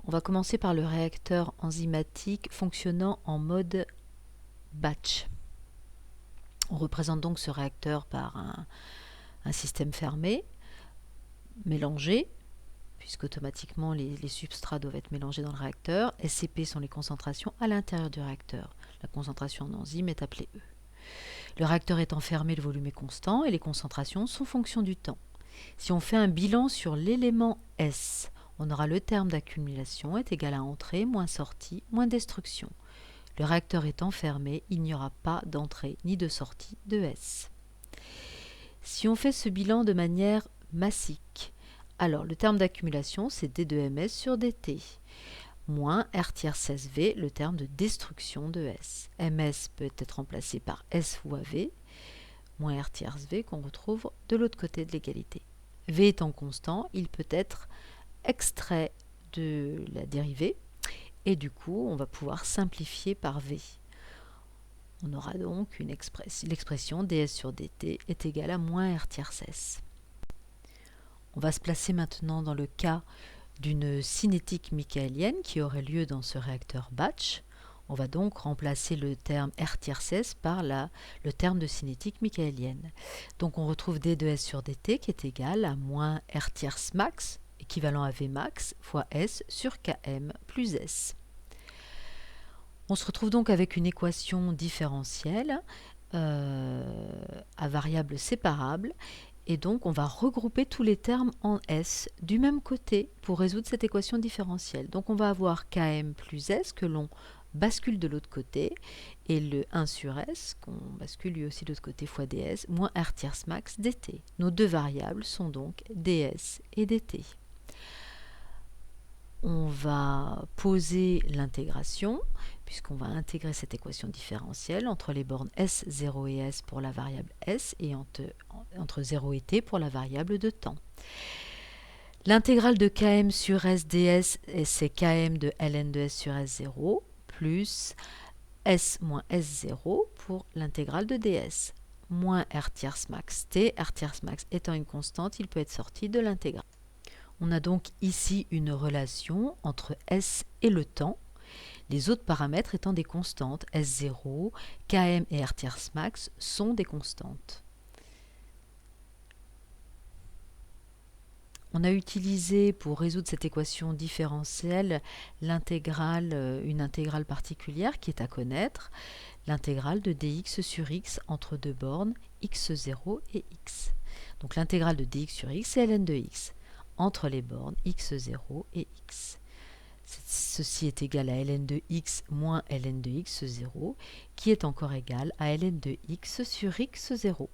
On va commencer par le réacteur enzymatique fonctionnant en mode batch. On représente donc ce réacteur par un système fermé, mélangé, puisque automatiquement les substrats doivent être mélangés dans le réacteur. SCP sont les concentrations à l'intérieur du réacteur. La concentration en enzyme est appelée E. Le réacteur étant fermé, le volume est constant et les concentrations sont fonction du temps. Si on fait un bilan sur l'élément S, on aura le terme d'accumulation est égal à entrée moins sortie moins destruction. Le réacteur étant fermé, il n'y aura pas d'entrée ni de sortie de S. Si on fait ce bilan de manière massique, alors le terme d'accumulation c'est D2MS sur DT, moins R-16V, le terme de destruction de S. MS peut être remplacé par S fois V, moins R-V qu'on retrouve de l'autre côté de l'égalité. V étant constant, il peut être extrait de la dérivée et du coup on va pouvoir simplifier par V. On aura donc l'expression ds sur dt est égale à moins R-S. On va se placer maintenant dans le cas d'une cinétique michaélienne qui aurait lieu dans ce réacteur batch. On va donc remplacer le terme R-S par le terme de cinétique michaélienne. Donc on retrouve d de s sur dt qui est égal à moins R-max max, équivalent à Vmax, fois S sur Km plus S. On se retrouve donc avec une équation différentielle à variables séparables et donc on va regrouper tous les termes en S du même côté pour résoudre cette équation différentielle. Donc on va avoir Km plus S que l'on bascule de l'autre côté et le 1 sur S qu'on bascule lui aussi de l'autre côté fois ds moins R tierce max dt. Nos deux variables sont donc ds et dt. On va poser l'intégration, puisqu'on va intégrer cette équation différentielle entre les bornes S0 et S pour la variable S et entre 0 et t pour la variable de temps. L'intégrale de Km sur S ds, c'est Km de ln de S sur S0 plus S moins S0 pour l'intégrale de ds. Moins R tierce max t, R tierce max étant une constante, il peut être sorti de l'intégrale. On a donc ici une relation entre S et le temps, les autres paramètres étant des constantes. S0, Km et R tierce max sont des constantes. On a utilisé pour résoudre cette équation différentielle une intégrale particulière qui est à connaître, l'intégrale de dx sur x entre deux bornes x0 et x. Donc l'intégrale de dx sur x c'est ln de x entre les bornes x0 et x. Ceci est égal à ln de x moins ln de x0, qui est encore égal à ln de x sur x0.